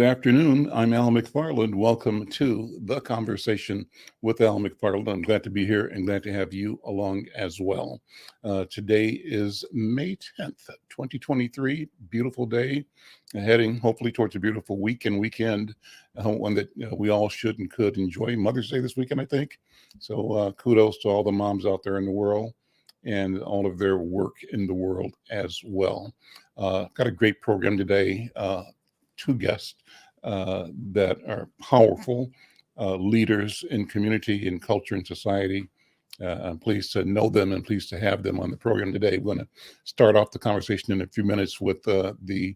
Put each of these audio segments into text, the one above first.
afternoon. I'm Al McFarlane. Welcome to The Conversation with Al McFarlane. I'm glad to be here and glad to have you along as well. Today is May 10th, 2023. Beautiful day, heading hopefully towards a beautiful week and weekend, one that we all should and could enjoy. Mother's Day this weekend, I think. So kudos to all the moms out there in the world and all of their work in the world as well. Got a great program today. Two guests that are powerful leaders in community and culture and society. I'm pleased to know them and pleased to have them on the program today. We're going to start off the conversation in a few minutes with the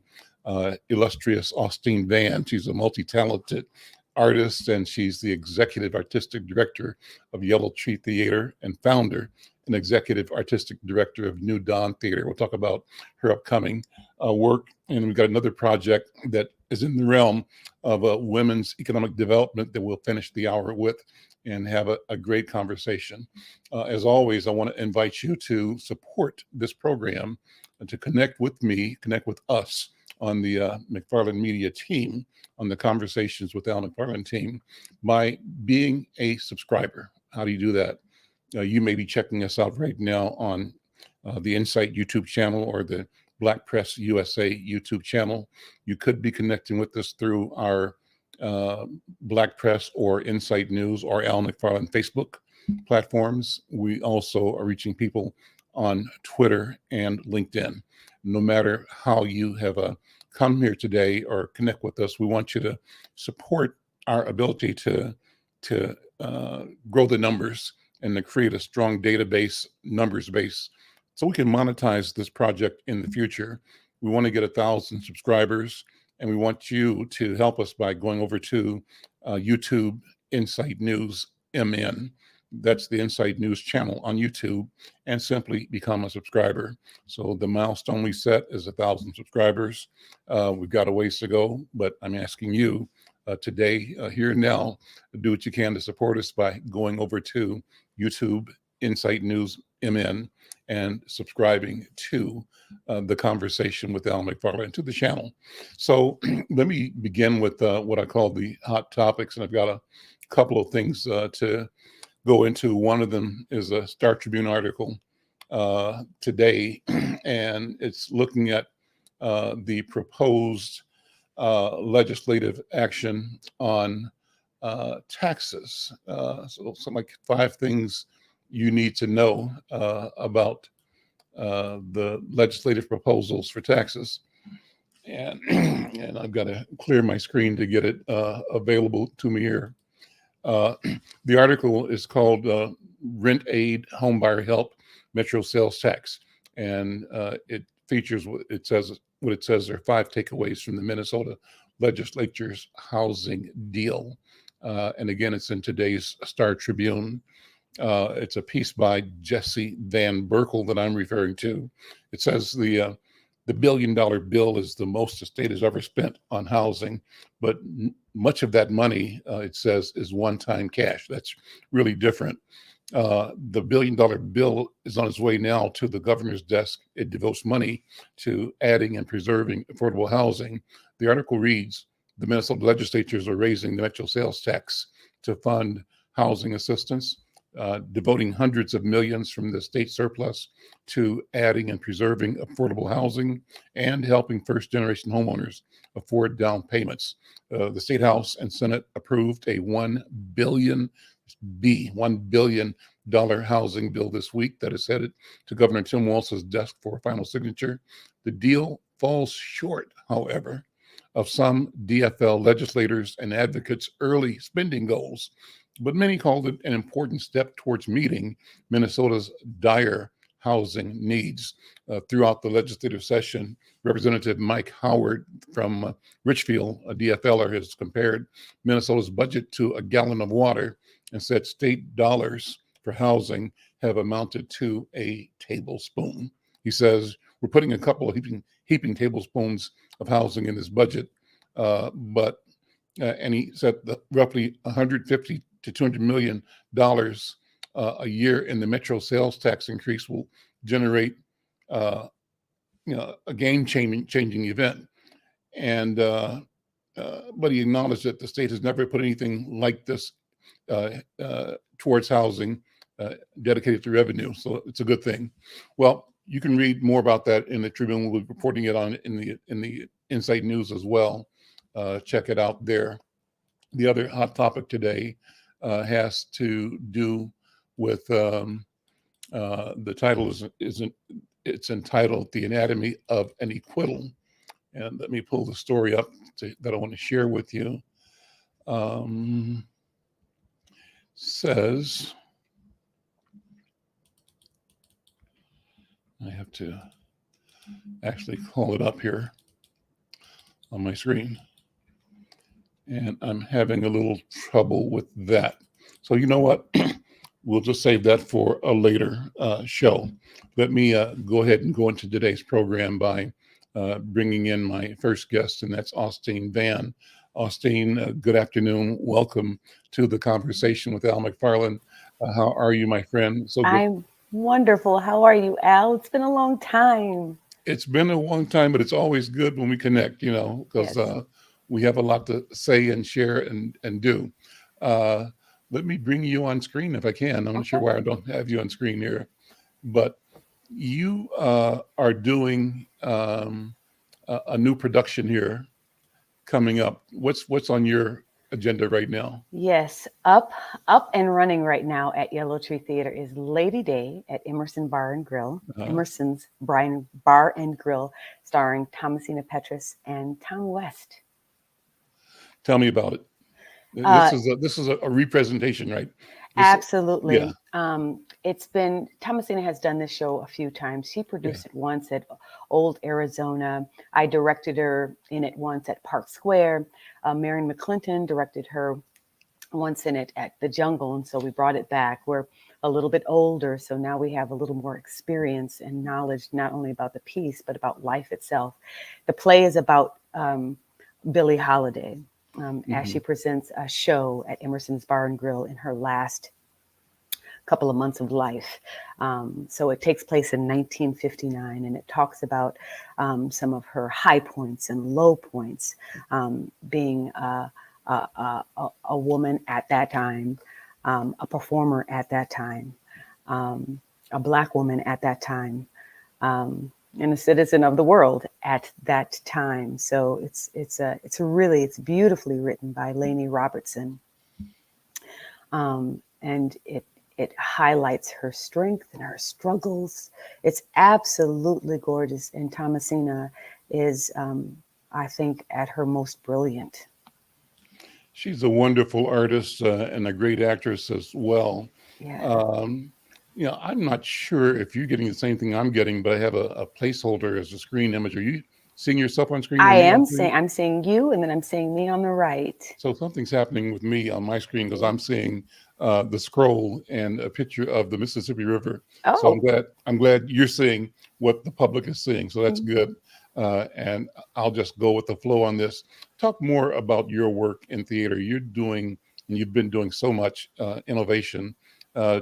illustrious Austene Van. She's a multi-talented artist, and she's the executive artistic director of Yellow Tree Theater and founder and executive artistic director of New Dawn Theater. We'll talk about her upcoming work. And we've got another project that is in the realm of women's economic development that we'll finish the hour with and have a great conversation. As always, I want to invite you to support this program and to connect with me, connect with us on the McFarlane Media team, on the Conversations with Al McFarlane team, by being a subscriber. How do you do that? You may be checking us out right now on the Insight YouTube channel or the Black Press USA YouTube channel. You could be connecting with us through our Black Press or Insight News or Al McFarlane Facebook platforms. We also are reaching people on Twitter and LinkedIn. No matter how you have come here today or connect with us, we want you to support our ability to grow the numbers and to create a strong database, numbers base, so we can monetize this project in the future. We want to get 1,000 subscribers, and we want you to help us by going over to YouTube Insight News MN. That's the Insight News channel on YouTube, and simply become a subscriber. So the milestone we set is 1,000 subscribers. We've got a ways to go, but I'm asking you today, here and now, do what you can to support us by going over to YouTube Insight News MN and subscribing to the Conversation with Al McFarlane, to the channel. So let me begin with what I call the hot topics, and I've got a couple of things to go into. One of them is a Star Tribune article today, and it's looking at the proposed legislative action on taxes. So something like 5 things you need to know about the legislative proposals for taxes. And, and I've got to clear my screen to get it available to me here. The article is called Rent Aid, Homebuyer Help, Metro Sales Tax. And it features what it says are 5 takeaways from the Minnesota legislature's housing deal. And again, it's in today's Star Tribune. It's a piece by Jesse Van Berkel that I'm referring to. It says the $1 billion bill is the most the state has ever spent on housing, but much of that money, it says, is one-time cash. That's really different. The $1 billion bill is on its way now to the governor's desk. It devotes money to adding and preserving affordable housing. The article reads, the Minnesota legislatures are raising the Metro sales tax to fund housing assistance, devoting hundreds of millions from the state surplus to adding and preserving affordable housing and helping first-generation homeowners afford down payments. The State House and Senate approved a $1 billion housing bill this week that is headed to Governor Tim Walz's desk for final signature. The deal falls short, however, of some DFL legislators and advocates' early spending goals, but many called it an important step towards meeting Minnesota's dire housing needs. Throughout the legislative session, Representative Mike Howard from Richfield, a DFLer, has compared Minnesota's budget to a gallon of water and said state dollars for housing have amounted to a tablespoon. He says, we're putting a couple of heaping tablespoons of housing in this budget, and he said that roughly $150 to $200 million a year in the Metro sales tax increase will generate a game-changing event. And but he acknowledged that the state has never put anything like this towards housing dedicated to revenue. So it's a good thing. Well, you can read more about that in the Tribune. We'll be reporting it on in the Insight News as well. Check it out there. The other hot topic today has to do with the title it's entitled "The Anatomy of an Acquittal," and let me pull the story up that I want to share with you. Says, I have to actually call it up here on my screen, and I'm having a little trouble with that. So you know what? We'll just save that for a later show. Let me go ahead and go into today's program by bringing in my first guest, and that's Austene Van. Austene, good afternoon. Welcome to the conversation with Al McFarlane. How are you, my friend? So good. I'm wonderful. How are you, Al? It's been a long time. It's been a long time, but it's always good when we connect, because we have a lot to say and share and do. Let me bring you on screen if I can. I'm not sure why I don't have you on screen here, but you are doing a new production here coming up. What's on your agenda right now? Yes, up and running right now at Yellow Tree Theater is Lady Day at Emerson Bar and Grill. Emerson's Bar and Grill, starring Thomasina Petrus and Tom West. Tell me about it. This is a representation, right? Absolutely. Yeah. It's been, Thomasina has done this show a few times. She produced it once at Old Arizona. I directed her in it once at Park Square. Marion McClinton directed her once in it at The Jungle. And so we brought it back. We're a little bit older, so now we have a little more experience and knowledge, not only about the piece, but about life itself. The play is about Billie Holiday. As she presents a show at Emerson's Bar and Grill in her last couple of months of life. So it takes place in 1959, and it talks about some of her high points and low points, being a woman at that time, a performer at that time, a Black woman at that time, and a citizen of the world at that time. So it's beautifully written by Lainey Robertson, and it highlights her strength and her struggles. It's absolutely gorgeous, and Thomasina is, I think, at her most brilliant. She's a wonderful artist and a great actress as well. Yeah. I'm not sure if you're getting the same thing I'm getting, but I have a placeholder as a screen image. Are you seeing yourself on screen? I'm seeing you, and then I'm seeing me on the right. So something's happening with me on my screen because I'm seeing the scroll and a picture of the Mississippi River. Oh. So I'm glad you're seeing what the public is seeing. So that's good. And I'll just go with the flow on this. Talk more about your work in theater. You've been doing so much innovation.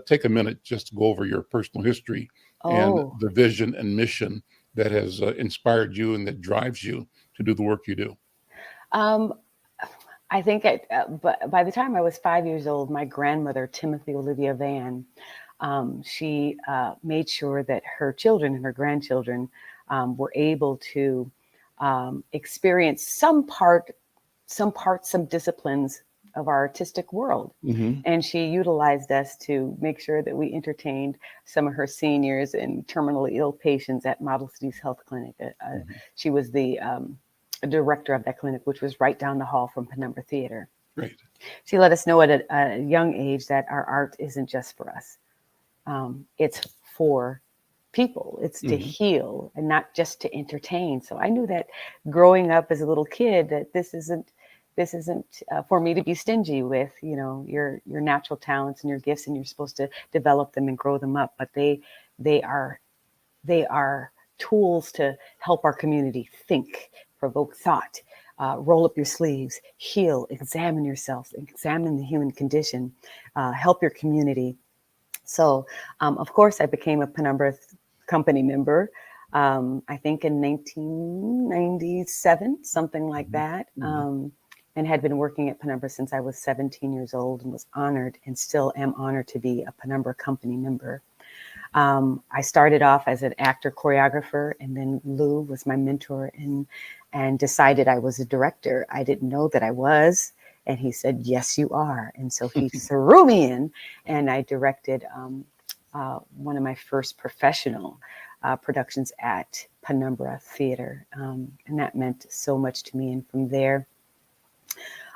Take a minute just to go over your personal history and the vision and mission that has inspired you and that drives you to do the work you do. I think by the time I was 5 years old, my grandmother, Timothy Olivia Van, she made sure that her children and her grandchildren were able to experience some disciplines of our artistic world. Mm-hmm. And she utilized us to make sure that we entertained some of her seniors and terminally ill patients at Model Cities Health Clinic. She was the director of that clinic, which was right down the hall from Penumbra Theater. Right. She let us know at a young age that our art isn't just for us. It's for people. It's to heal and not just to entertain. So I knew that growing up as a little kid that this isn't for me to be stingy with, your natural talents and your gifts, and you're supposed to develop them and grow them up. But they are tools to help our community think, provoke thought, roll up your sleeves, heal, examine yourself, examine the human condition, help your community. So, of course, I became a Penumbra company member, I think in 1997, something like that. and had been working at Penumbra since I was 17 years old, and was honored and still am honored to be a Penumbra company member. I started off as an actor choreographer, and then Lou was my mentor and decided I was a director. I didn't know that I was. And he said, yes, you are. And so he threw me in, and I directed one of my first professional productions at Penumbra Theater. And that meant so much to me. And from there,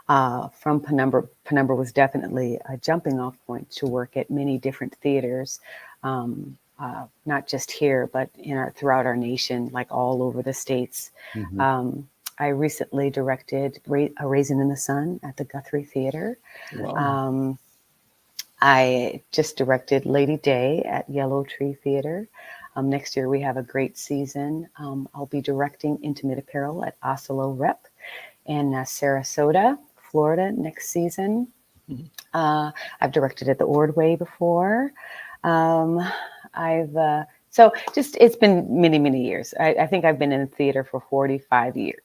from Penumbra was definitely a jumping off point to work at many different theaters, not just here, but throughout our nation, like all over the States. Mm-hmm. I recently directed A Raisin in the Sun at the Guthrie Theater. Wow. I just directed Lady Day at Yellow Tree Theater. Next year we have a great season. I'll be directing Intimate Apparel at Oslo Rep in Sarasota, Florida next season. Mm-hmm. I've directed at the Ordway before. So it's been many, many years. I think I've been in theater for 45 years.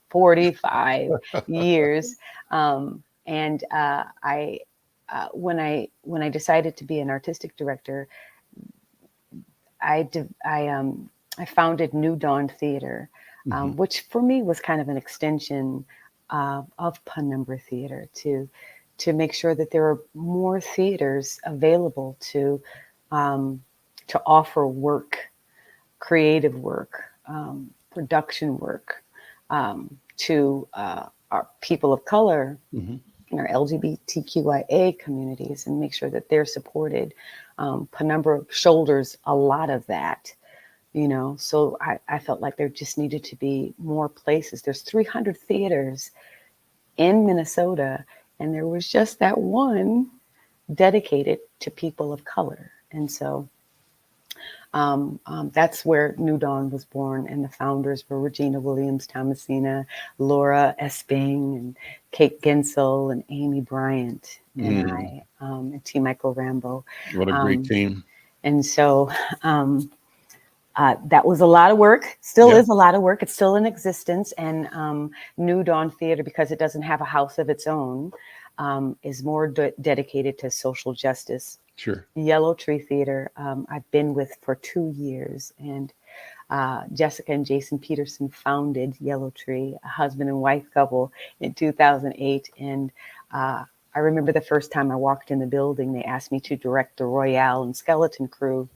When I decided to be an artistic director, I founded New Dawn Theater, Mm-hmm. which for me was kind of an extension of Penumbra Theater to make sure that there are more theaters available to offer work, creative work, production work to our people of color, Mm-hmm. in our LGBTQIA communities, and make sure that they're supported. Penumbra shoulders a lot of that, so I felt like there just needed to be more places. There's 300 theaters in Minnesota, and there was just that one dedicated to people of color. And so that's where New Dawn was born, and the founders were Regina Williams, Thomasina, Laura Esping, and Kate Gensel, and Amy Bryant, and I, and T. Michael Rambo. What a great team. And so that was a lot of work, still is a lot of work. It's still in existence. And New Dawn Theater, because it doesn't have a house of its own, is more dedicated to social justice. Sure. Yellow Tree Theater, I've been with for 2 years, and Jessica and Jason Peterson founded Yellow Tree, a husband and wife couple, in 2008. And I remember the first time I walked in the building, they asked me to direct the Royale and Skeleton Crew,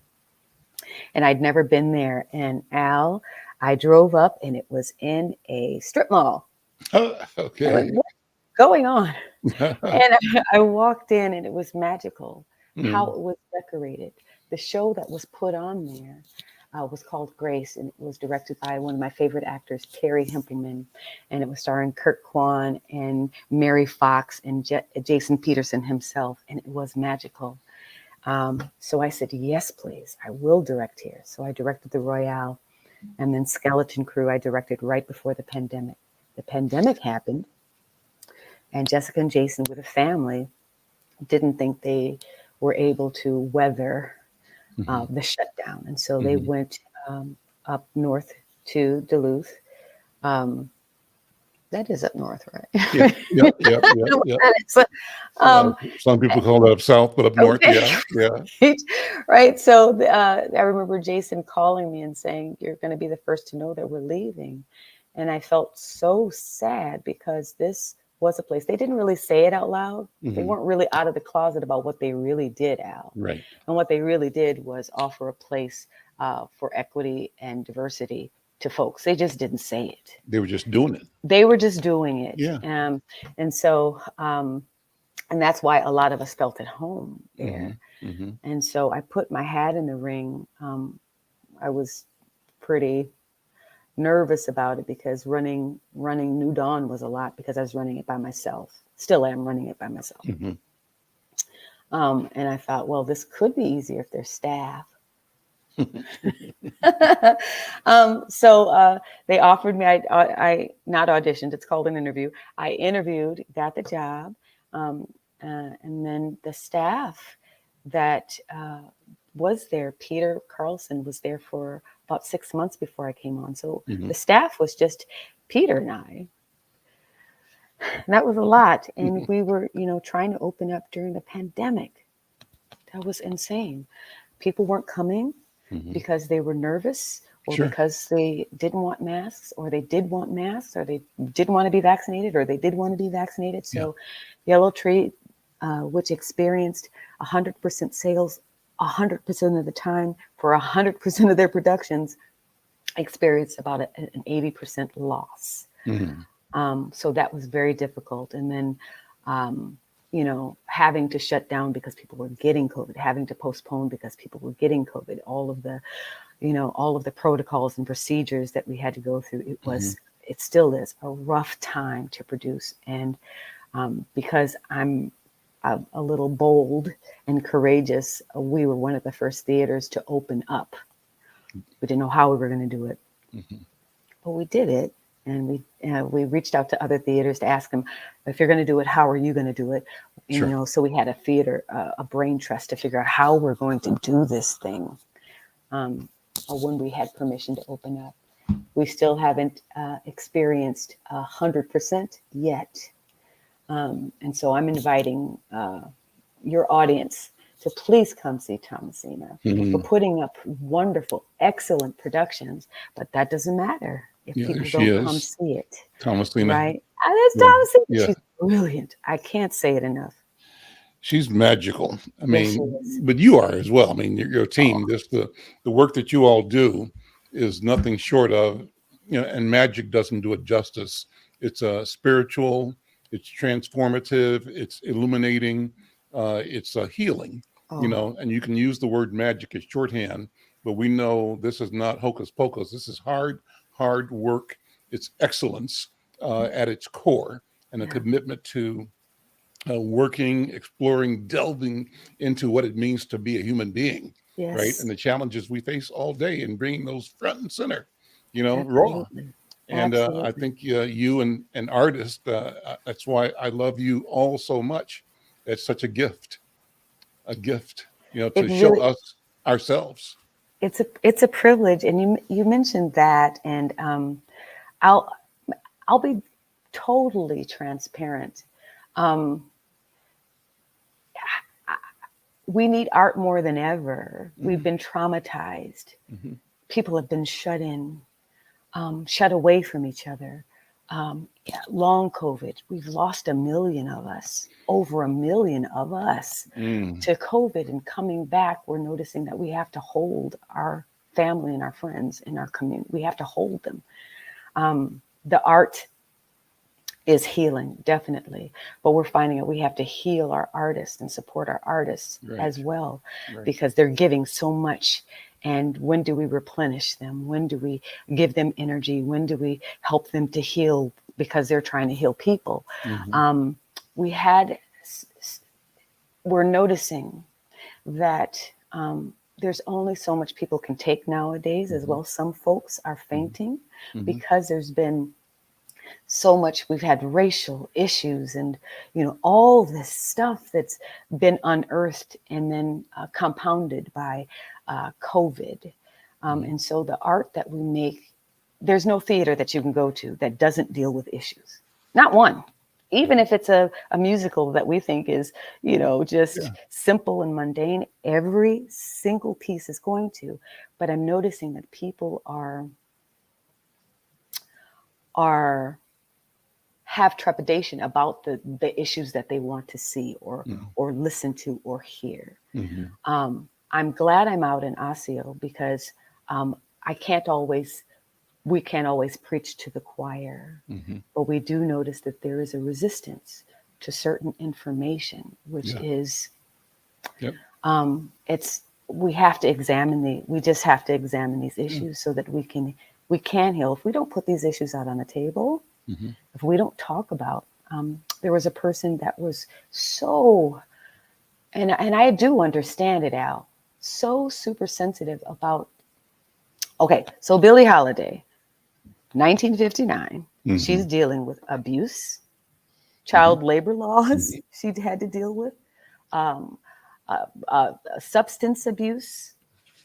and I'd never been there. And I drove up, and it was in a strip mall. Okay. Like, what's going on? And I walked in, and it was magical. How it was decorated. The show that was put on there was called Grace, and it was directed by one of my favorite actors, Terry Hempelman, and it was starring Kirk Kwan and Mary Fox and Jason Peterson himself, and it was magical. So I said, yes, please, I will direct here. So I directed the Royale, and then Skeleton Crew I directed right before the pandemic. The pandemic happened, and Jessica and Jason, with a family, didn't think they were able to weather the shutdown. And so they went up north to Duluth. That is up north, right? Yeah. Some people call that up south, but up north, yeah. Right. So I remember Jason calling me and saying, you're going to be the first to know that we're leaving. And I felt so sad, because this was a place. They didn't really say it out loud. They weren't really out of the closet about what they really did, Al. Right. And what they really did was offer a place for equity and diversity to folks. They just didn't say it. They were just doing it. They were just doing it. Yeah. And so, and that's why a lot of us felt at home there. And so I put my hat in the ring. I was pretty nervous about it, because running New Dawn was a lot, because I was running it by myself. Still am running it by myself. And I thought, well, this could be easier if there's staff. So they offered me, I not auditioned, it's called an interview. I interviewed, got the job. And then the staff that was there, Peter Carlson was there for about 6 months before I came on. So the staff was just Peter and I. that was a lot. And we were, trying to open up during the pandemic. That was insane. People weren't coming because they were nervous, or Sure. because they didn't want masks, or they did want masks, or they didn't want to be vaccinated, or they did want to be vaccinated. So Yellow Tree, which experienced 100% sales 100% of the time for 100% of their productions, experienced about an 80% loss. So that was very difficult. And then, having to shut down because people were getting COVID, having to postpone because people were getting COVID, all of the protocols and procedures that we had to go through. It still is a rough time to produce. And because I'm a little bold and courageous, we were one of the first theaters to open up. We didn't know how we were going to do it, but we did it. And we reached out to other theaters to ask them, if you're going to do it, how are you going to do it? Sure. So we had a brain trust to figure out how we're going to do this thing. When we had permission to open up, we still haven't experienced 100% yet. And so I'm inviting your audience to please come see Thomasina. We're putting up wonderful, excellent productions, but that doesn't matter if people don't come see it. Thomasina. Right? That's Thomasina. Yeah. She's brilliant. I can't say it enough. She's magical. I Yes, she mean, is. but you are as well. I mean, your team, the work that you all do is nothing short of, and magic doesn't do it justice. It's spiritual, it's transformative, it's illuminating, it's healing, and you can use the word magic as shorthand, but we know this is not hocus pocus. This is hard work. It's excellence at its core, and a commitment to working, exploring, delving into what it means to be a human being, right? And the challenges we face all day, and bringing those front and center, raw. And I think you and artist, that's why I love you all so much. It's such a gift, to show us ourselves. It's a privilege, and you mentioned that, and I'll be totally transparent. We need art more than ever. We've been traumatized. People have been shut in, shut away from each other. Long COVID, we've lost 1 million of us, over 1 million of us to COVID. And coming back, we're noticing that we have to hold our family and our friends in our community. We have to hold them. The art is healing, definitely, but we're finding that we have to heal our artists and support our artists as well, because they're giving so much. And when do we replenish them? When do we give them energy? When do we help them to heal, because they're trying to heal people? We're noticing that there's only so much people can take nowadays as well. Some folks are fainting because there's been so much. We've had racial issues and, all this stuff that's been unearthed and then compounded by COVID. And so the art that we make, there's no theater that you can go to that doesn't deal with issues. Not one. Even if it's a musical that we think is, just simple and mundane, every single piece is going to. But I'm noticing that people have trepidation about the issues that they want to see or listen to or hear. I'm glad I'm out in Osseo, because we can't always preach to the choir, but we do notice that there is a resistance to certain information, which is, we have to examine we just have to examine these issues so that we can heal. If we don't put these issues out on the table, if we don't talk about, there was a person that was so, and I do understand it, Al, so super sensitive about, so Billie Holiday, 1959, she's dealing with abuse, child labor laws she had to deal with, substance abuse,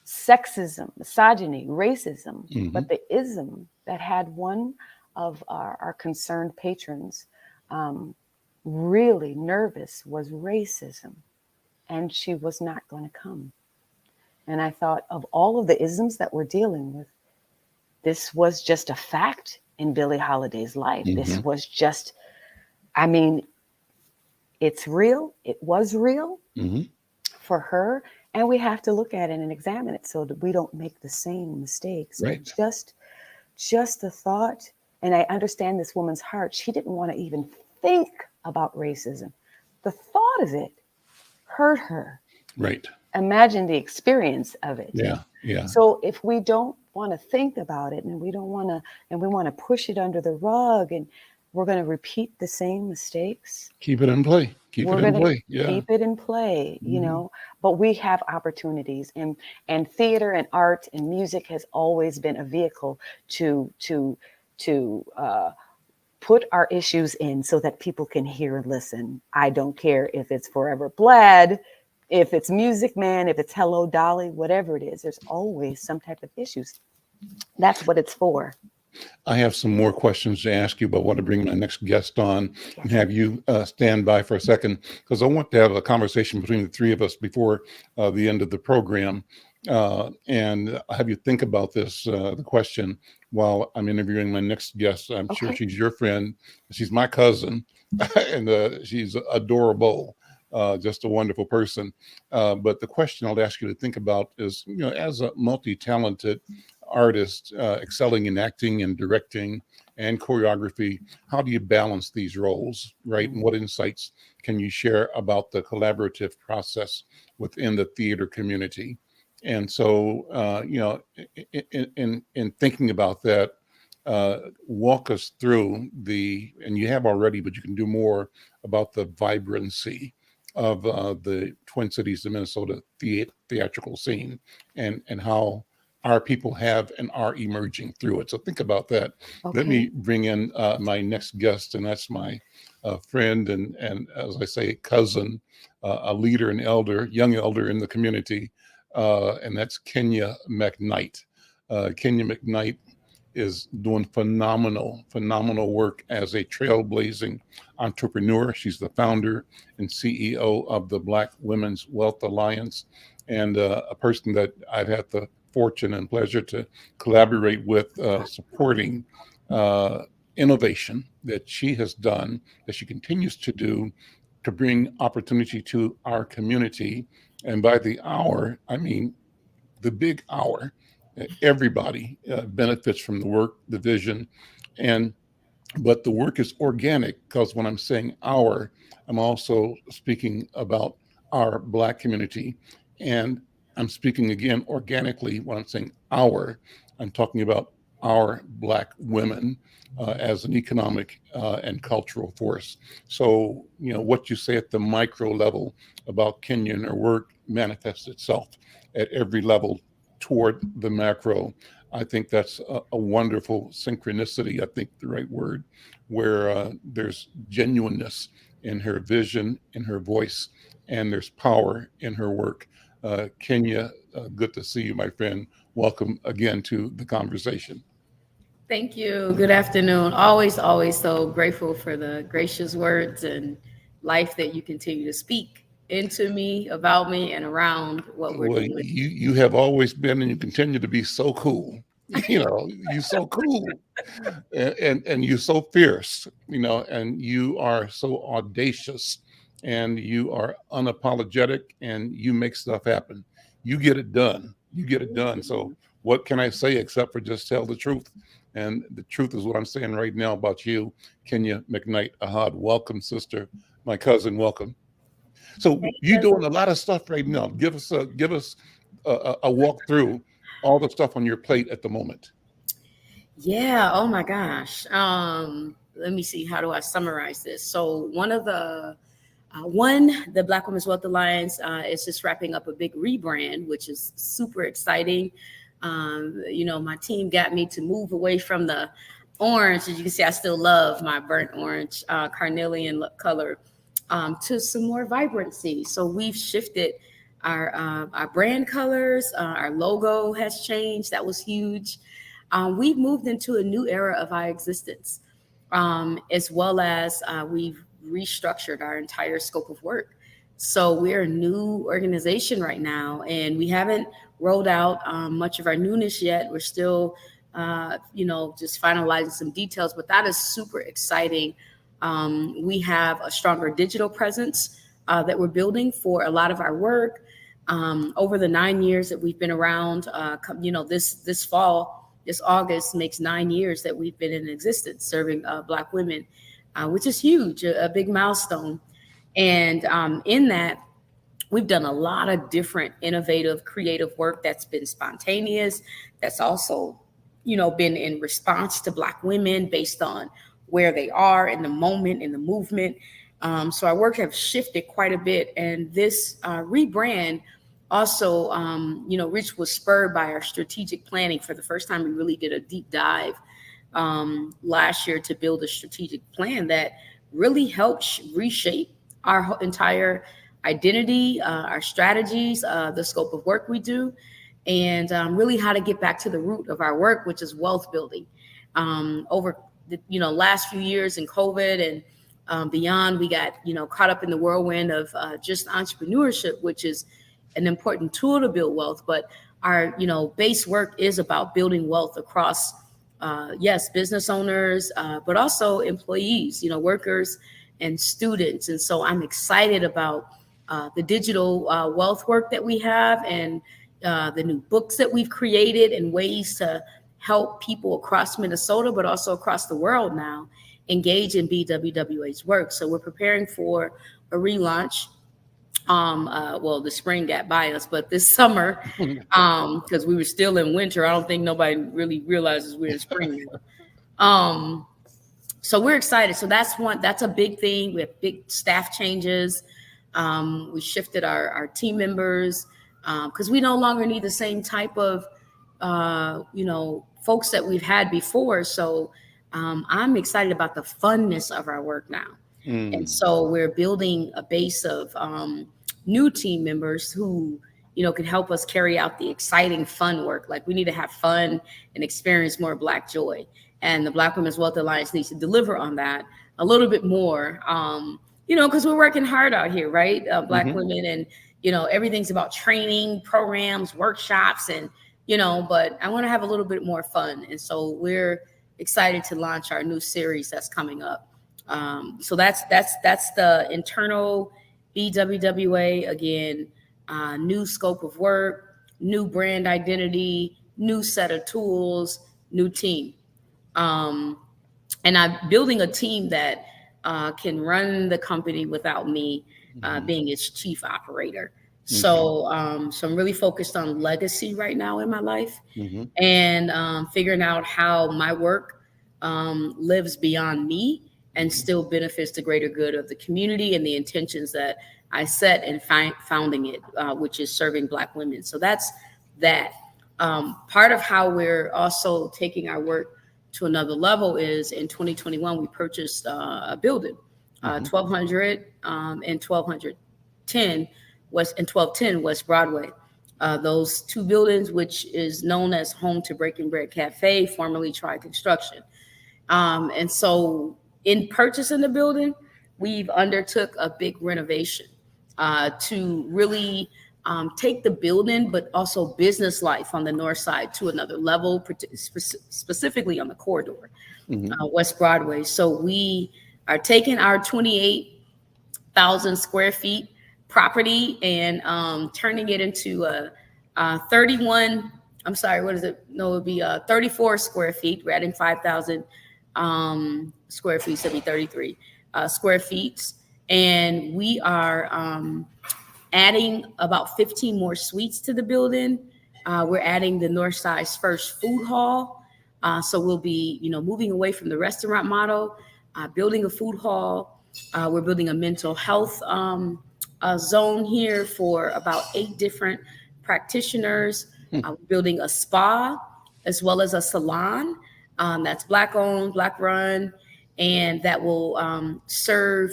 sexism, misogyny, racism, but the ism that had one of our concerned patrons really nervous was racism, and she was not going to come. And I thought, of all of the isms that we're dealing with, this was just a fact in Billie Holiday's life. This was just, I mean, it's real. It was real for her. And we have to look at it and examine it so that we don't make the same mistakes. Right. Just the thought, and I understand this woman's heart. She didn't want to even think about racism. The thought of it hurt her. Right. Imagine the experience of it. Yeah. Yeah. So if we don't want to think about it, and we want to push it under the rug, and we're going to repeat the same mistakes, keep it in play. Keep it in play. Yeah. Keep it in play, you know. But we have opportunities, and theater and art and music has always been a vehicle to put our issues in so that people can hear and listen. I don't care if it's Forever Blad, if it's Music Man, if it's Hello Dolly, whatever it is, there's always some type of issues. That's what it's for. I have some more questions to ask you, but I want to bring my next guest on and have you stand by for a second, because I want to have a conversation between the three of us before the end of the program. And have you think about this, the question, while I'm interviewing my next guest. I'm sure she's your friend. She's my cousin, and she's adorable. Just a wonderful person. But the question I'll ask you to think about is, you know, as a multi-talented artist, excelling in acting and directing and choreography, how do you balance these roles, right? And what insights can you share about the collaborative process within the theater community? And so, you know, in thinking about that, walk us through and you have already, but you can do more about the vibrancy of the Twin Cities, the Minnesota theatrical scene, and how our people have and are emerging through it. So think about that. Let me bring in my next guest, and that's my friend and as I say, cousin, a leader and young elder in the community, and that's Kenya McKnight. Kenya McKnight is doing phenomenal work as a trailblazing entrepreneur. She's the founder and CEO of the Black Women's Wealth Alliance, and a person that I've had the fortune and pleasure to collaborate with, supporting innovation that she has done, that she continues to do, to bring opportunity to our community. And by the hour, I mean the big hour. Everybody benefits from the work, the vision, but the work is organic, because when I'm saying our, I'm also speaking about our Black community, and I'm speaking again organically when I'm saying our. I'm talking about our Black women as an economic and cultural force. So, you know, what you say at the micro level about Kenya and her work manifests itself at every level toward the macro. I think that's a wonderful synchronicity, I think the right word, where there's genuineness in her vision, in her voice, and there's power in her work. Kenya, good to see you, my friend. Welcome again to the conversation. Thank you. Good afternoon. Always so grateful for the gracious words and life that you continue to speak into me, about me, and around what we're doing. You have always been, and you continue to be so cool. You know, you're so cool, and you're so fierce. You know, and you are so audacious, and you are unapologetic, and you make stuff happen. You get it done. You get it done. So what can I say except for just tell the truth? And the truth is what I'm saying right now about you, Kenya McKnight-Ahad. Welcome, sister, my cousin. Welcome. So you're doing a lot of stuff right now. Give us a walk through all the stuff on your plate at the moment. Yeah. Oh my gosh. Let me see. How do I summarize this? So the Black Women's Wealth Alliance is just wrapping up a big rebrand, which is super exciting. You know, my team got me to move away from the orange. As you can see, I still love my burnt orange, carnelian color, to some more vibrancy. So we've shifted our brand colors. Our logo has changed. That was huge. We've moved into a new era of our existence. as well as we've restructured our entire scope of work. So we're a new organization right now, and we haven't rolled out much of our newness yet. We're still, just finalizing some details, but that is super exciting. We have a stronger digital presence that we're building for a lot of our work. Over the 9 years that we've been around, this fall, this August makes 9 years that we've been in existence serving Black women, which is huge, a big milestone. And in that, we've done a lot of different innovative, creative work that's been spontaneous, that's also, been in response to Black women based on where they are in the moment, in the movement. So our work has shifted quite a bit. And this rebrand also, Rich was spurred by our strategic planning. For the first time, we really did a deep dive last year to build a strategic plan that really helped reshape our entire identity, our strategies, the scope of work we do, and really how to get back to the root of our work, which is wealth building. Over the last few years in COVID and beyond, we got caught up in the whirlwind of just entrepreneurship, which is an important tool to build wealth. But our base work is about building wealth across business owners, but also employees, workers and students. And so I'm excited about the digital wealth work that we have, and the new books that we've created, and ways to help people across Minnesota, but also across the world now, engage in BWWA's work. So we're preparing for a relaunch. The spring got by us, but this summer, because we were still in winter, I don't think nobody really realizes we're in spring now. So we're excited. So that's a big thing. We have big staff changes. We shifted our team members because we no longer need the same type of, folks that we've had before. So I'm excited about the funness of our work now. And so we're building a base of new team members who, can help us carry out the exciting, fun work. Like, we need to have fun and experience more Black joy. And the Black Women's Wealth Alliance needs to deliver on that a little bit more, because we're working hard out here, right? Black women, and, everything's about training programs, workshops, and, but I want to have a little bit more fun. And so we're excited to launch our new series that's coming up. So that's the internal BWWA. Again, new scope of work, new brand identity, new set of tools, new team. And I'm building a team that can run the company without me being its chief operator. So I'm really focused on legacy right now in my life, and figuring out how my work lives beyond me and still benefits the greater good of the community and the intentions that I set in founding it, which is serving Black women. So that's that. Part of how we're also taking our work to another level is in 2021, we purchased a building, 1200 and 1210 and 1210 West Broadway. Those two buildings, which is known as Home to Breaking Bread Cafe, formerly Tri Construction. And so in purchasing the building, we've undertook a big renovation to really take the building, but also business life on the north side to another level, specifically on the corridor, West Broadway. So we are taking our 28,000 square feet property and turning it into a 34 square feet. We're adding 5,000 square feet, so it'll be 33 square feet. And we are adding about 15 more suites to the building. We're adding the North Side's first food hall. So we'll be, moving away from the restaurant model, building a food hall. We're building a mental health zone here for about 8 different practitioners. We're building a spa as well as a salon that's Black owned, Black run, and that will serve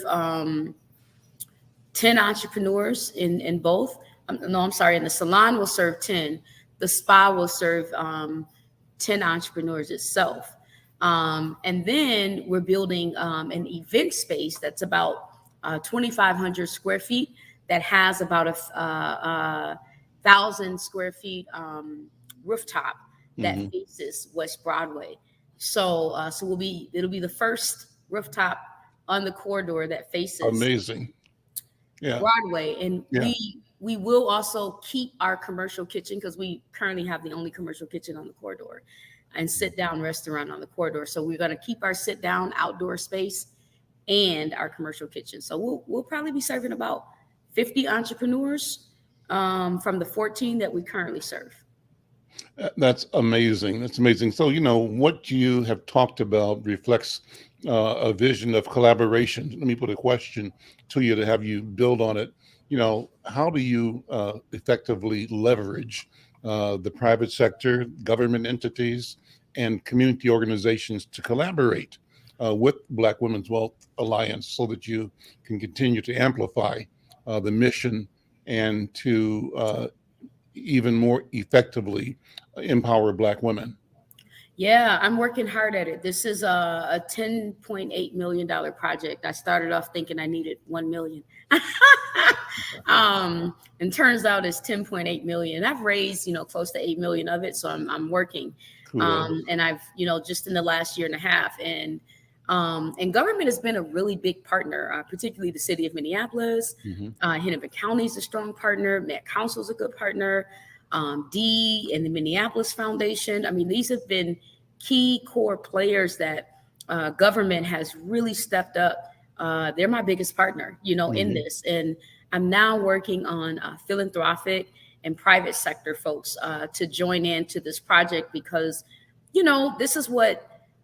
10 entrepreneurs in both. In the salon will serve 10. The spa will serve 10 entrepreneurs itself. And then we're building an event space that's about 2,500 square feet that has about a 1,000 square feet rooftop that faces West Broadway. So it'll be the first rooftop on the corridor that faces amazing. Yeah. Broadway. And we will also keep our commercial kitchen, because we currently have the only commercial kitchen on the corridor, and sit down restaurant on the corridor. So we're going to keep our sit down outdoor space and our commercial kitchen. So we'll probably be serving about 50 entrepreneurs from the 14 that we currently serve. That's amazing. That's amazing. So, what you have talked about reflects a vision of collaboration. Let me put a question to you to have you build on it. How do you effectively leverage the private sector, government entities, and community organizations to collaborate with Black Women's Wealth Alliance so that you can continue to amplify the mission and to even more effectively empower Black women? Yeah, I'm working hard at it. This is a $10.8 million project. I started off thinking I needed 1 million. And turns out it's 10.8 million. I've raised, close to 8 million of it. So I'm working. Cool. And I've, just in the last year and a half, and government has been a really big partner, particularly the city of Minneapolis. Hennepin County is a strong partner. Met Council is a good partner. D and the Minneapolis Foundation. I mean, these have been key core players that government has really stepped up. They're my biggest partner, in this. And I'm now working on philanthropic and private sector folks to join into this project, because,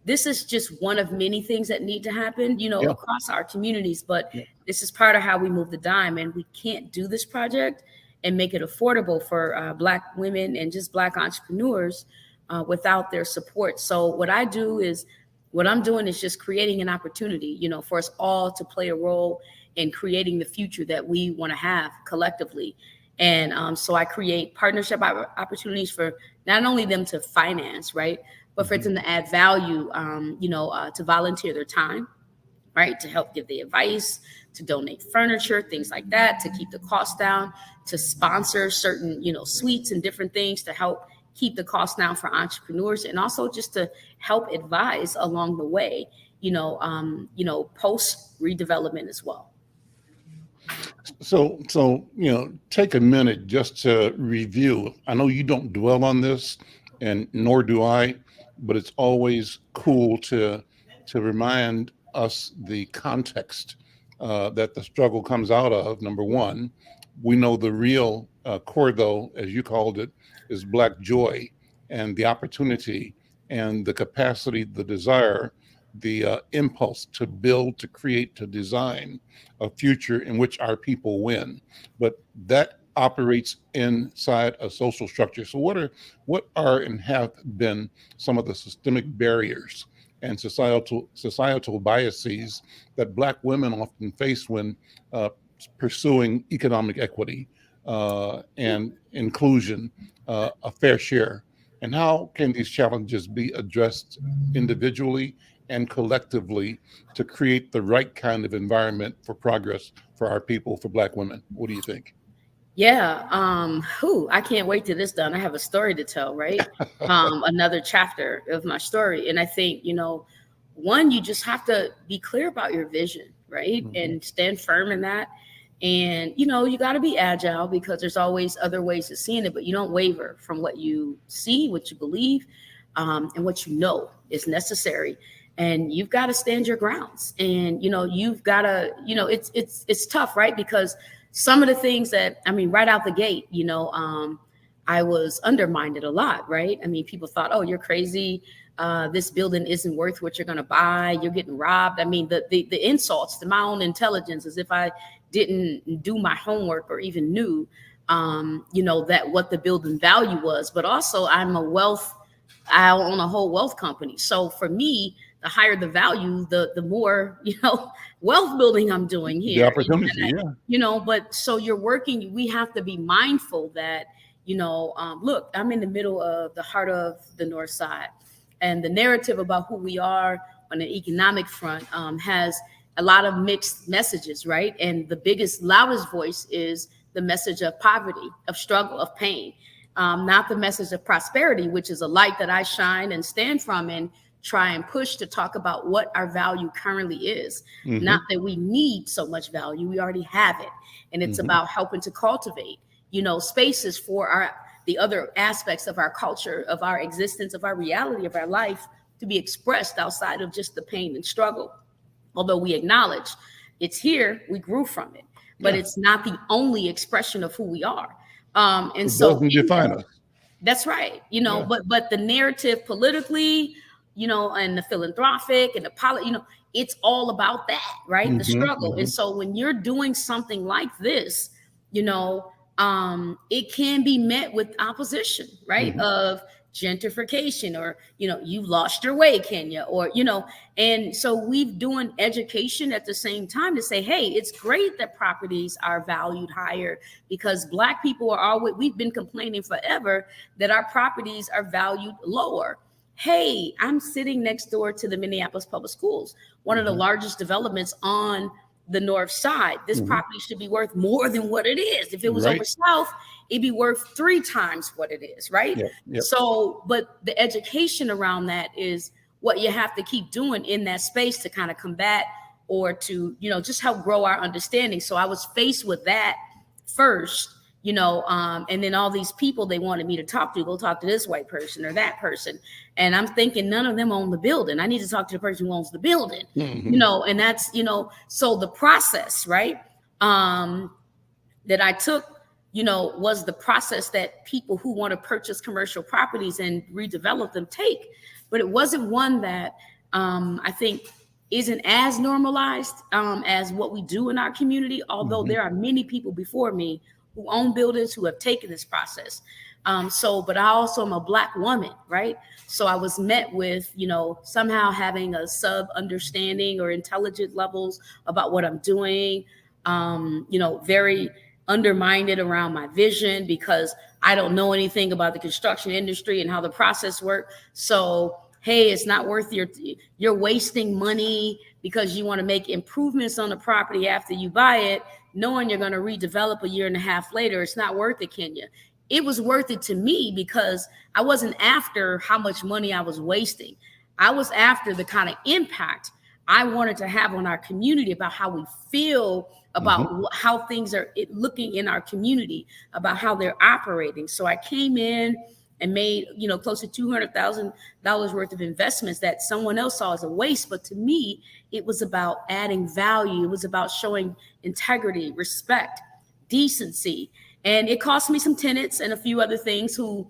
this is just one of many things that need to happen, across our communities. But this is part of how we move the dime, and we can't do this project and make it affordable for Black women and just Black entrepreneurs without their support. So what I'm doing is just creating an opportunity, for us all to play a role in creating the future that we want to have collectively. And so I create partnership opportunities for not only them to finance, right, but for them to add value, to volunteer their time, right, to help give the advice, to donate furniture, things like that, to keep the cost down, to sponsor certain, suites and different things to help keep the cost down for entrepreneurs, and also just to help advise along the way, post redevelopment as well. So, take a minute just to review. I know you don't dwell on this, and nor do I, but it's always cool to remind us the context that the struggle comes out of. Number one, we know the real core, though, as you called it, is Black joy and the opportunity and the capacity, the desire, the impulse to build, to create, to design a future in which our people win. But that operates inside a social structure. So what are and have been some of the systemic barriers and societal biases that Black women often face when pursuing economic equity and inclusion, a fair share? And how can these challenges be addressed individually and collectively to create the right kind of environment for progress for our people, for Black women? What do you think? Yeah. I can't wait till this done. I have a story to tell, right? Another chapter of my story. And I think, one, you just have to be clear about your vision, right? And stand firm in that. And, you got to be agile, because there's always other ways of seeing it, but you don't waver from what you see, what you believe, and what you know is necessary. And you've got to stand your grounds. And, you've got to, it's tough, right? Because some of the things that, right out the gate, I was undermined a lot, right? People thought, oh, you're crazy. This building isn't worth what you're going to buy. You're getting robbed. The insults to my own intelligence, as if I didn't do my homework or even knew, that what the building value was. But also I own a whole wealth company. So for me, the higher the value, the more, wealth building I'm doing here. The opportunity, yeah. But so you're working, we have to be mindful that, look, I'm in the middle of the heart of the North Side. And the narrative about who we are on an economic front has a lot of mixed messages, right? And the biggest, loudest voice is the message of poverty, of struggle, of pain, not the message of prosperity, which is a light that I shine and stand from and try and push to talk about what our value currently is. Not that we need so much value, we already have it. And it's about helping to cultivate, spaces for the other aspects of our culture, of our existence, of our reality, of our life to be expressed outside of just the pain and struggle. Although we acknowledge it's here, we grew from it, but it's not the only expression of who we are. And it so doesn't define us. That's right. But the narrative politically, and the philanthropic and the it's all about that, right? The struggle. And so when you're doing something like this, it can be met with opposition, right? Of gentrification, or you've lost your way, Kenya, or and so we've doing education at the same time to say, hey, it's great that properties are valued higher, because Black people are always, we've been complaining forever that our properties are valued lower. Hey, I'm sitting next door to the Minneapolis Public Schools, one of the largest developments on the north side. This property should be worth more than what it is. If it was over south, it'd be worth 3 times what it is, right? So, but the education around that is what you have to keep doing in that space to kind of combat, or to, just help grow our understanding. So I was faced with that first, and then all these people they wanted me to talk to, go talk to this white person or that person. And I'm thinking none of them own the building. I need to talk to the person who owns the building, and that's, so the process, right, that I took, was the process that people who want to purchase commercial properties and redevelop them take. But it wasn't one that I think isn't as normalized as what we do in our community, although there are many people before me who own buildings who have taken this process. But I also am a Black woman, right? So I was met with, somehow having a sub-understanding or intelligent levels about what I'm doing, very undermined around my vision because I don't know anything about the construction industry and how the process works. So, hey, it's not worth you're wasting money because you want to make improvements on the property after you buy it, knowing you're going to redevelop a year and a half later. It's not worth it, Kenya. It was worth it to me because I wasn't after how much money I was wasting. I was after the kind of impact I wanted to have on our community, about how we feel about how things are looking in our community, about how they're operating. So I came in and made, close to $200,000 worth of investments that someone else saw as a waste. But to me, it was about adding value. It was about showing integrity, respect, decency. And it cost me some tenants and a few other things who,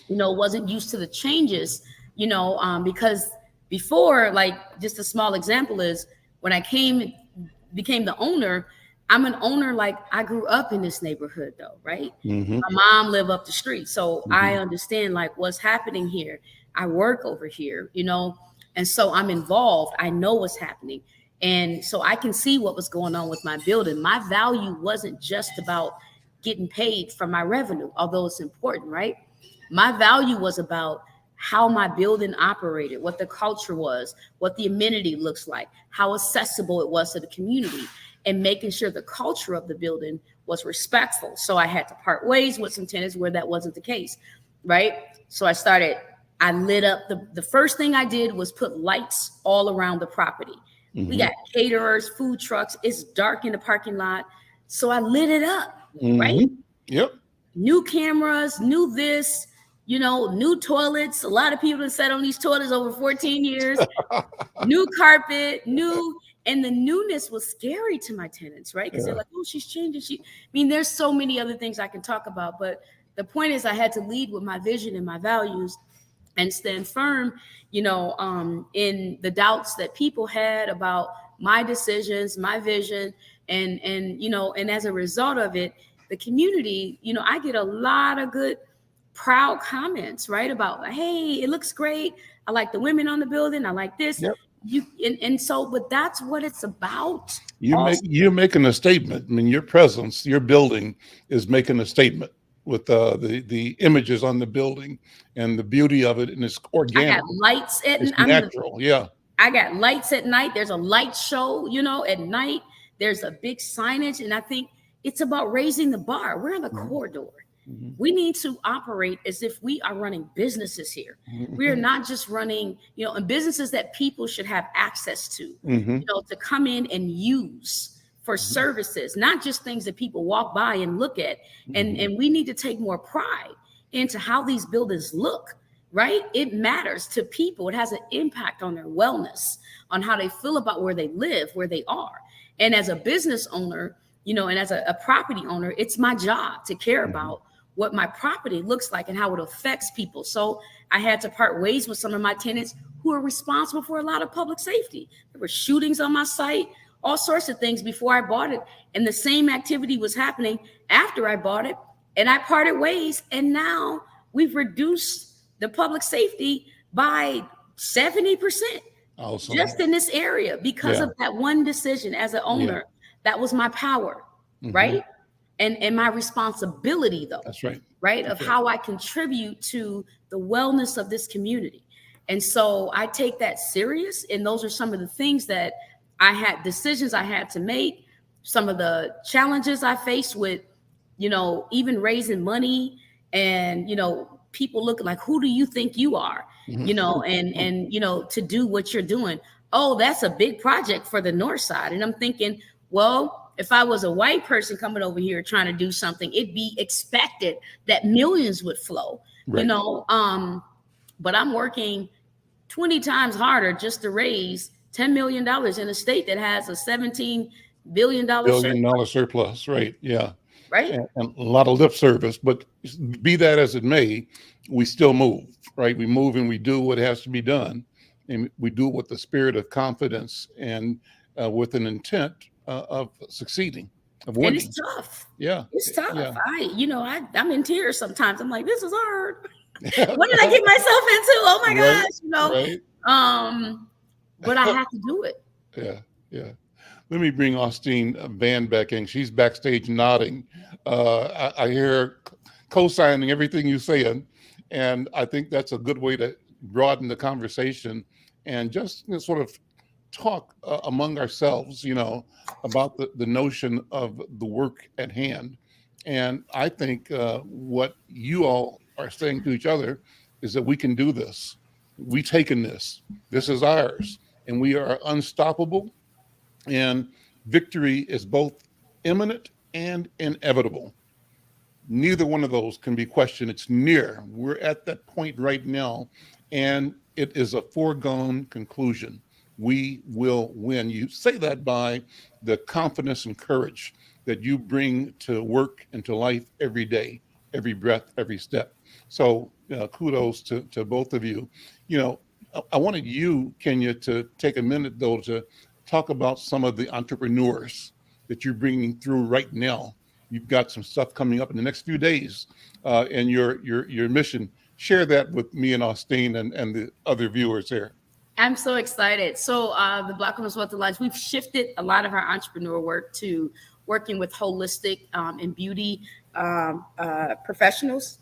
wasn't used to the changes, because before, like, just a small example is when I became the owner, I'm an owner, like, I grew up in this neighborhood though, right? My mom lived up the street. So I understand like what's happening here. I work over here, and so I'm involved. I know what's happening. And so I can see what was going on with my building. My value wasn't just about getting paid for my revenue, although it's important, right? My value was about how my building operated, what the culture was, what the amenity looks like, how accessible it was to the community, and making sure the culture of the building was respectful. So I had to part ways with some tenants where that wasn't the case, right? So I lit up, the first thing I did was put lights all around the property. We got caterers, food trucks. It's dark in the parking lot. So I lit it up, right? Yep. New cameras, new this, new toilets. A lot of people have sat on these toilets over 14 years. New carpet, and the newness was scary to my tenants, right? Because they're like, oh, she's changing. There's so many other things I can talk about. But the point is I had to lead with my vision and my values and stand firm, in the doubts that people had about my decisions, my vision. And as a result of it, the community, I get a lot of good, proud comments, right? About, hey, it looks great. I like the women on the building. I like this. Yep. But that's what it's about. You're making a statement. Your presence, your building is making a statement with the images on the building and the beauty of it, and it's organic. I got lights at it's natural. I got lights at night. There's a light show, at night. There's a big signage, and I think it's about raising the bar. We're in the corridor. We need to operate as if we are running businesses here. We are not just running, and businesses that people should have access to, to come in and use for services, not just things that people walk by and look at. And we need to take more pride into how these buildings look, right? It matters to people. It has an impact on their wellness, on how they feel about where they live, where they are. And as a business owner, and as a property owner, it's my job to care about what my property looks like and how it affects people. So I had to part ways with some of my tenants who are responsible for a lot of public safety. There were shootings on my site, all sorts of things before I bought it. And the same activity was happening after I bought it. And I parted ways. And now we've reduced the public safety by 70%. Awesome. Just in this area because of that one decision as an owner. That was my power, right? And my responsibility, though. That's right. Right? Of how I contribute to the wellness of this community. And so I take that serious. And those are some of the things that decisions I had to make, some of the challenges I faced with, even raising money and, people looking like, who do you think you are? And to do what you're doing. Oh, that's a big project for the North Side. And I'm thinking, well, if I was a white person coming over here trying to do something, it'd be expected that millions would flow, right. But I'm working 20 times harder just to raise $10 million in a state that has a $17 billion surplus. Right. Yeah. Right. And a lot of lip service, but be that as it may, we still move, right? We move and we do what has to be done. And we do it with the spirit of confidence and with an intent of succeeding, of winning. And it's tough. Yeah. It's tough. Yeah. I'm in tears sometimes. I'm like, this is hard. What did I get myself into? Oh my gosh, Right. But I have to do it. Yeah. Let me bring Austene Van back in. She's backstage nodding. I hear her co-signing everything you're saying. And I think that's a good way to broaden the conversation and just sort of talk among ourselves, about the notion of the work at hand. And I think what you all are saying to each other is that we can do this. We've taken this. This is ours. And we are unstoppable. And victory is both imminent and inevitable. Neither one of those can be questioned. It's near. We're at that point right now. And it is a foregone conclusion. We will win. You say that by the confidence and courage that you bring to work and to life every day, every breath, every step. So kudos to both of you. I wanted you, Kenya, to take a minute, though, to talk about some of the entrepreneurs that you're bringing through right now. You've got some stuff coming up in the next few days and your mission. Share that with me and Austene and the other viewers here. I'm so excited. So the Black Women's Wealth Alliance, we've shifted a lot of our entrepreneur work to working with holistic and beauty professionals,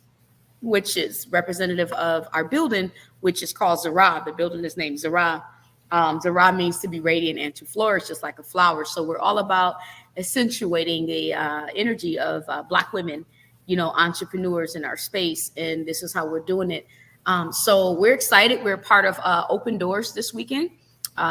which is representative of our building, which is called Zara. The building is named Zara. Zara means to be radiant and to flourish, just like a flower. So we're all about accentuating the energy of Black women, entrepreneurs in our space. And this is how we're doing it. So we're excited. We're part of Open Doors this weekend.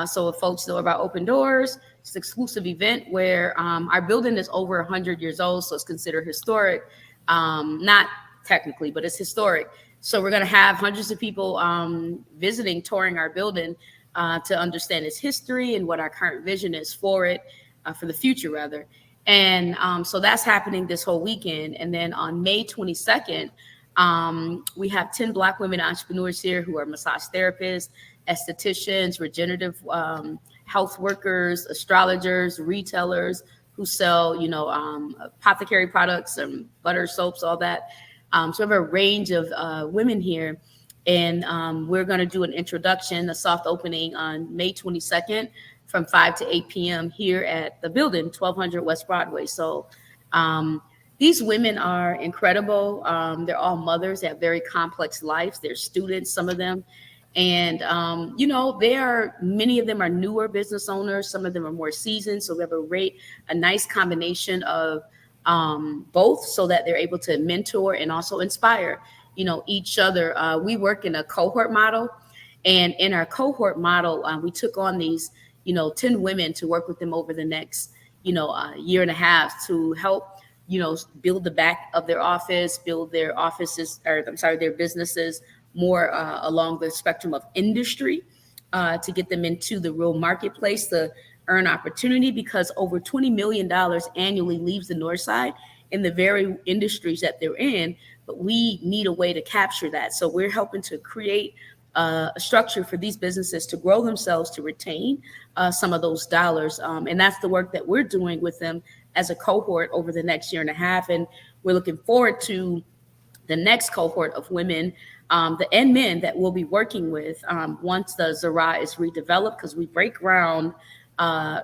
So if folks know about Open Doors, it's an exclusive event where our building is over 100 years old. So it's considered historic, not technically, but it's historic. So we're going to have hundreds of people visiting, touring our building to understand its history and what our current vision is for it, for the future rather. And so that's happening this whole weekend. And then on May 22nd, we have 10 Black women entrepreneurs here who are massage therapists, estheticians, regenerative health workers, astrologers, retailers who sell, apothecary products and butter, soaps, all that. So we have a range of women here. And we're going to do an introduction, a soft opening on May 22nd from 5 to 8 p.m. here at the building, 1200 West Broadway. So These women are incredible. They're all mothers. They have very complex lives. They're students, some of them. And, many of them are newer business owners. Some of them are more seasoned. So we have a nice combination of both, so that they're able to mentor and also inspire, each other. We work in a cohort model. And in our cohort model, we took on these, 10 women to work with them over the next, year and a half to help, build the back of their office, build their offices, their businesses more along the spectrum of industry, to get them into the real marketplace to earn opportunity, because over $20 million annually leaves the North Side in the very industries that they're in. But we need a way to capture that. So we're helping to create a structure for these businesses to grow themselves, to retain some of those dollars. And that's the work that we're doing with them as a cohort over the next year and a half. And we're looking forward to the next cohort of women and men that we'll be working with once the Zara is redeveloped, because we break ground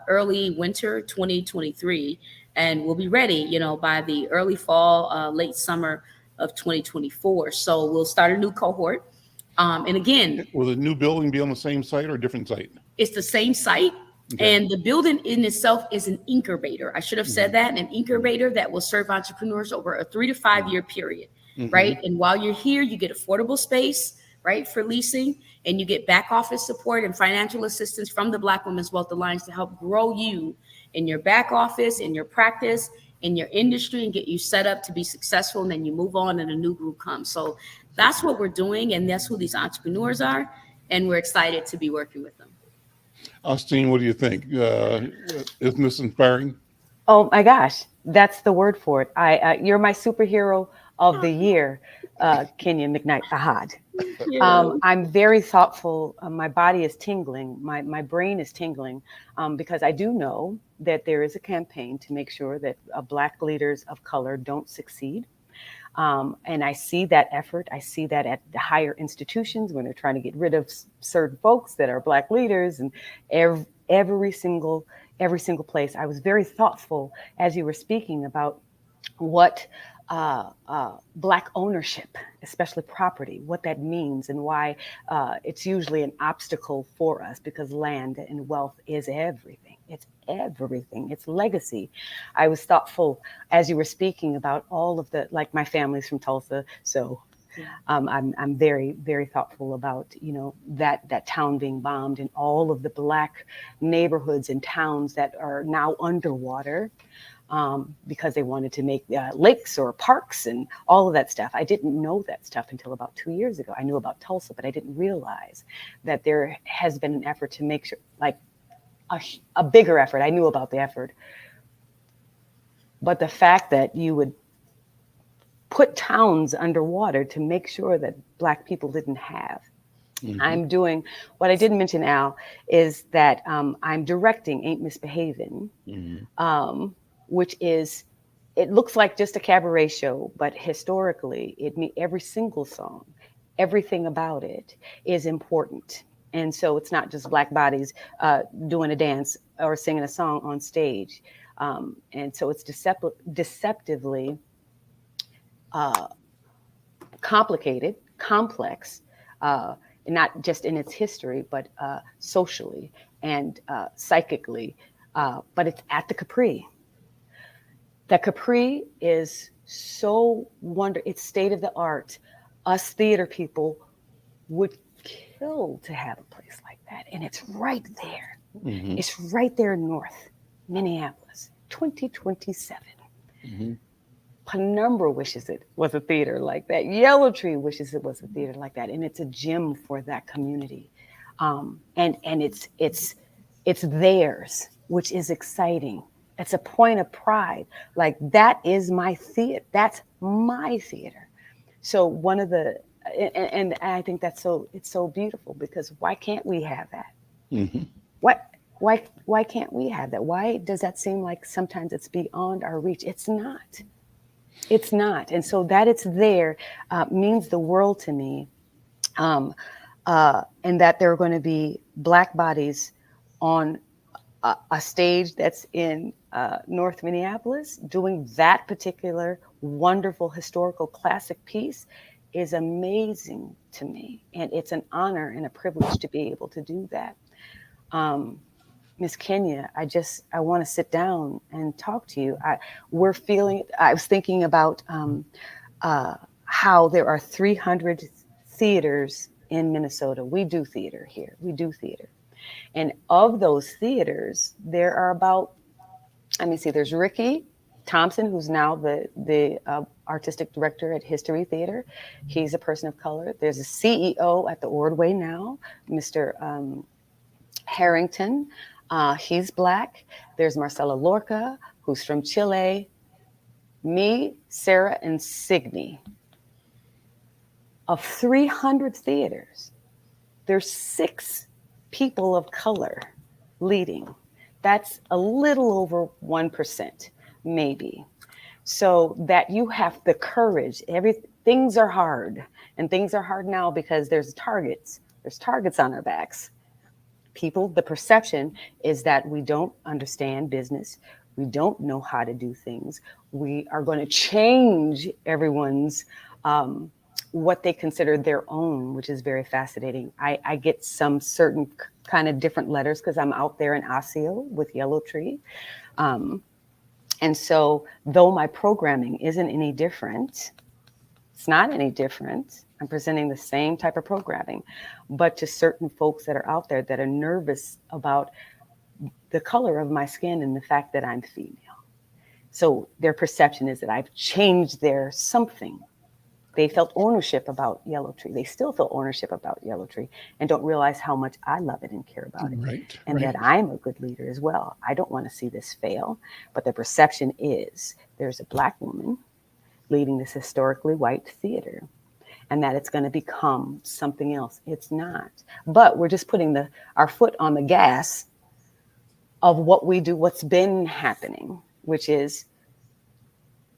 early winter 2023, and we'll be ready, by the early fall, late summer of 2024. So we'll start a new cohort. And again, will the new building be on the same site or a different site? It's the same site. Okay. And the building in itself is an incubator. I should have said that, an incubator that will serve entrepreneurs over a 3 to 5 year period, right? And while you're here, you get affordable space, right, for leasing, and you get back office support and financial assistance from the Black Women's Wealth Alliance to help grow you in your back office, in your practice, in your industry, and get you set up to be successful. And then you move on and a new group comes. So that's what we're doing, and that's who these entrepreneurs are, and we're excited to be working with them. Austene, what do you think? Isn't this inspiring? Oh my gosh, that's the word for it. You're my superhero of the year, Kenya McKnight-Ahad. I'm very thoughtful. My body is tingling. My brain is tingling because I do know that there is a campaign to make sure that Black leaders of color don't succeed. And I see that effort. I see that at the higher institutions when they're trying to get rid of certain folks that are Black leaders, and every single place. I was very thoughtful as you were speaking about what Black ownership, especially property, what that means, and why it's usually an obstacle for us, because land and wealth is everything. It's everything. It's legacy. I was thoughtful as you were speaking about all of the, like, my family's from Tulsa, so I'm very, very thoughtful about, that town being bombed, and all of the Black neighborhoods and towns that are now underwater. Because they wanted to make lakes or parks and all of that stuff. I didn't know that stuff until about 2 years ago. I knew about Tulsa, but I didn't realize that there has been an effort to make sure, like a bigger effort. I knew about the effort. But the fact that you would put towns underwater to make sure that Black people didn't have. I'm doing, what I didn't mention, Al, is that I'm directing Ain't Misbehavin'. Which is, it looks like just a cabaret show, but historically, every single song, everything about it is important. And so it's not just Black bodies doing a dance or singing a song on stage. And so it's deceptively complicated, complex, not just in its history, but socially and psychically, but it's at the Capri. The Capri is so wonderful. It's state of the art. Us theater people would kill to have a place like that. And it's right there. It's right there in North Minneapolis, 2027. Penumbra wishes it was a theater like that. Yellow Tree wishes it was a theater like that. And it's a gem for that community. And it's theirs, which is exciting. It's a point of pride. Like, that is my theater. That's my theater. So one of the, and I think it's so beautiful, because why can't we have that? Why can't we have that? Why does that seem like sometimes it's beyond our reach? It's not. It's not. And so that it's there means the world to me. And that there are going to be Black bodies on a stage that's in North Minneapolis, doing that particular wonderful historical classic piece is amazing to me. And it's an honor and a privilege to be able to do that. Miss Kenya, I want to sit down and talk to you. I was thinking about how there are 300 theaters in Minnesota. We do theater here. We do theater. And of those theaters, there are about, let me see, there's Ricky Thompson, who's now the artistic director at History Theater. He's a person of color. There's a CEO at the Ordway now, Mr. Harrington. He's Black. There's Marcela Lorca, who's from Chile. Me, Sarah, and Signy. Of 300 theaters, there's 6 people of color leading. That's a little over 1%, maybe. So that you have the courage. Things are hard, and things are hard now because there's targets. There's targets on our backs. People, the perception is that we don't understand business. We don't know how to do things. We are going to change everyone's what they consider their own, which is very fascinating. I get some certain kind of different letters because I'm out there in Osseo with Yellow Tree. And so though my programming isn't any different, it's not any different. I'm presenting the same type of programming, but to certain folks that are out there that are nervous about the color of my skin and the fact that I'm female. So their perception is that I've changed their something. They felt ownership about Yellow Tree. They still feel ownership about Yellow Tree and don't realize how much I love it and care about it. Right, and right. That I'm a good leader as well. I don't want to see this fail, but the perception is there's a Black woman leading this historically white theater and that it's going to become something else. It's not. But we're just putting our foot on the gas of what we do, what's been happening, which is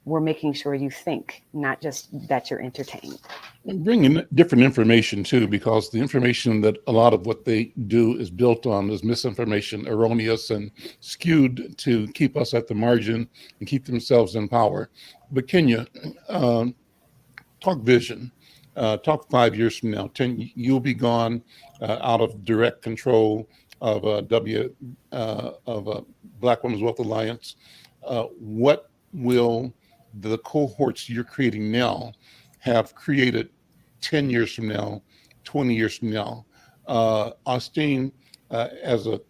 we're making sure you think, not just that you're entertained. Bringing different information too, because the information that a lot of what they do is built on is misinformation, erroneous and skewed to keep us at the margin and keep themselves in power. But Kenya, talk vision, talk 5 years from now, 10, you'll be gone out of direct control of Black Women's Wealth Alliance. What will the cohorts you're creating now have created 10 years from now, 20 years from now? Austene, as a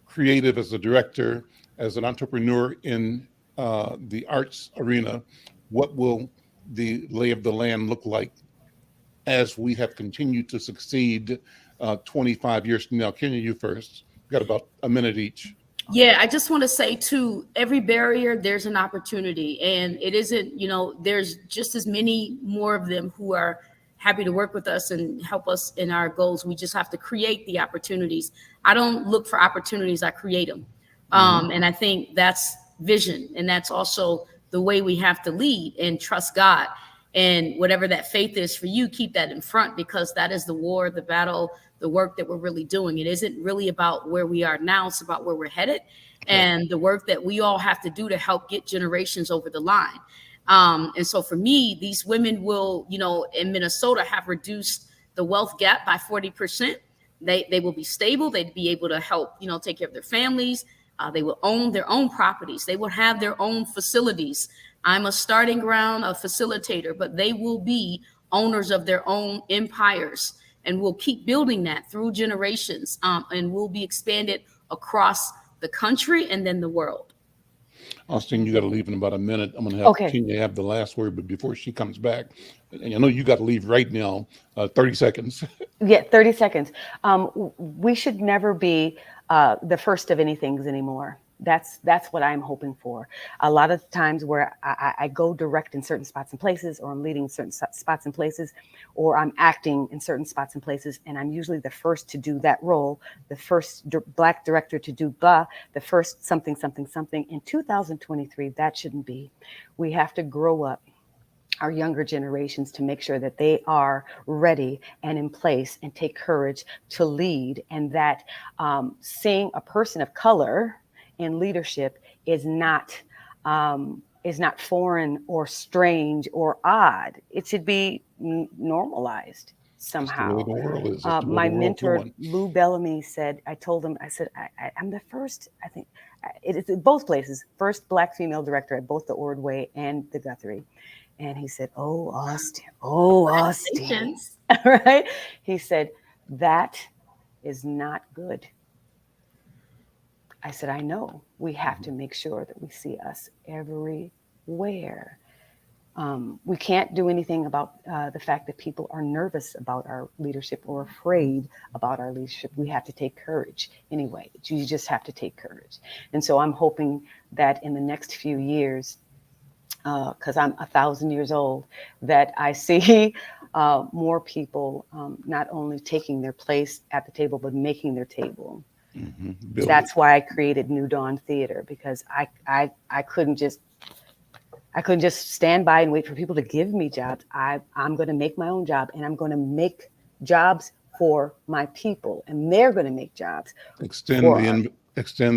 creative, as a director, as an entrepreneur in the arts arena, what will the lay of the land look like as we have continued to succeed 25 years from now? Kenya, you first. We've got about a minute each. Yeah, I just want to say too, every barrier, there's an opportunity, and it isn't, there's just as many more of them who are happy to work with us and help us in our goals. We just have to create the opportunities. I don't look for opportunities, I create them. And I think that's vision. And that's also the way we have to lead and trust God. And whatever that faith is for you, keep that in front, because that is the war, the battle, the work that we're really doing. It isn't really about where we are now. It's about where we're headed and the work that we all have to do to help get generations over the line. And so for me, these women will, in Minnesota have reduced the wealth gap by 40%. They will be stable. They'd be able to help, take care of their families. They will own their own properties. They will have their own facilities. I'm a starting ground, a facilitator, but they will be owners of their own empires, and we'll keep building that through generations, and will be expanded across the country and then the world. Austene, you got to leave in about a minute. I'm going to have Kenya have the last word, but before she comes back, and I know you got to leave right now, 30 seconds. Yeah, 30 seconds. We should never be the first of anything anymore. That's what I'm hoping for. A lot of times where I go direct in certain spots and places, or I'm leading certain spots and places, or I'm acting in certain spots and places, and I'm usually the first to do that role, the first Black director to do the first something. In 2023, that shouldn't be. We have to grow up our younger generations to make sure that they are ready and in place and take courage to lead, and that seeing a person of color in leadership is not foreign or strange or odd. It should be normalized somehow. That's the way the world is. That's the way My the world's mentor, going. Lou Bellamy, said, I told him, I said, I'm the first, I think, it's in both places, first Black female director at both the Ordway and the Guthrie. And he said, oh, Austene. Right? He said, that is not good. I said, I know. We have to make sure that we see us everywhere. We can't do anything about the fact that people are nervous about our leadership or afraid about our leadership. We have to take courage anyway. You just have to take courage. And so I'm hoping that in the next few years, because I'm 1,000 years old, that I see more people not only taking their place at the table, but making their table. Mm-hmm. That's why I created New Dawn Theater, because I couldn't just stand by and wait for people to give me jobs. I'm going to make my own job, and I'm going to make jobs for my people, and they're going to make jobs. Extend the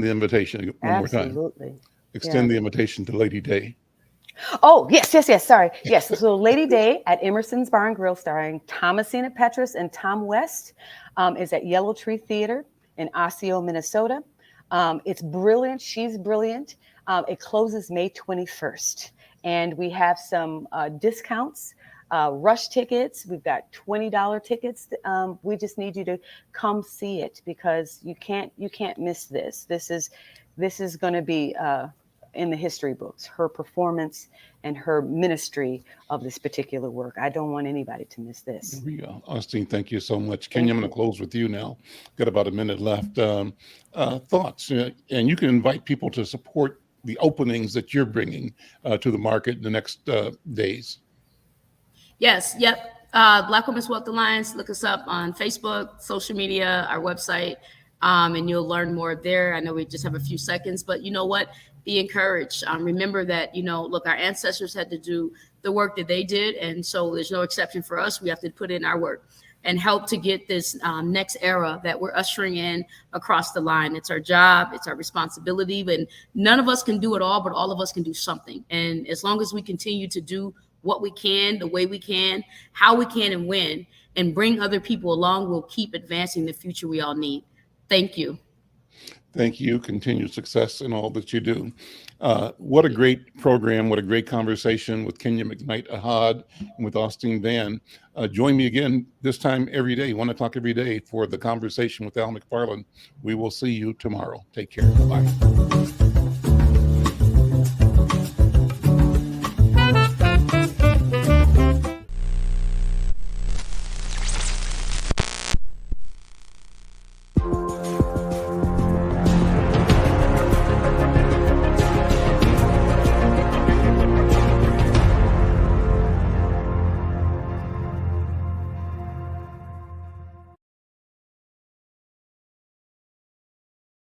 invitation one more time. Absolutely. Extend the invitation to Lady Day. Oh, yes. Sorry. Yes. So Lady Day at Emerson's Bar and Grill, starring Thomasina Petrus and Tom West, is at Yellow Tree Theater in Osseo, Minnesota. It's brilliant. She's brilliant. It closes May 21st. And we have some discounts, rush tickets. We've got $20 tickets. We just need you to come see it, because you can't miss this. This is going to be in the history books, her performance and her ministry of this particular work. I don't want anybody to miss this. There we go. Austene, thank you so much. Kenya, I'm going to close with you now. Got about a minute left. Thoughts, and you can invite people to support the openings that you're bringing to the market in the next days. Yes. Yep. Black Women's Wealth Alliance. Look us up on Facebook, social media, our website, and you'll learn more there. I know we just have a few seconds, but you know what? Be encouraged. Remember that, look, our ancestors had to do the work that they did. And so there's no exception for us. We have to put in our work and help to get this next era that we're ushering in across the line. It's our job. It's our responsibility. But none of us can do it all, but all of us can do something. And as long as we continue to do what we can, the way we can, how we can, and when, and bring other people along, we'll keep advancing the future we all need. Thank you. Thank you. Continued success in all that you do. What a great program. What a great conversation with Kenya McKnight-Ahad and with Austene Van. Join me again this time every day, 1 o'clock every day, for the conversation with Al McFarlane. We will see you tomorrow. Take care. Bye.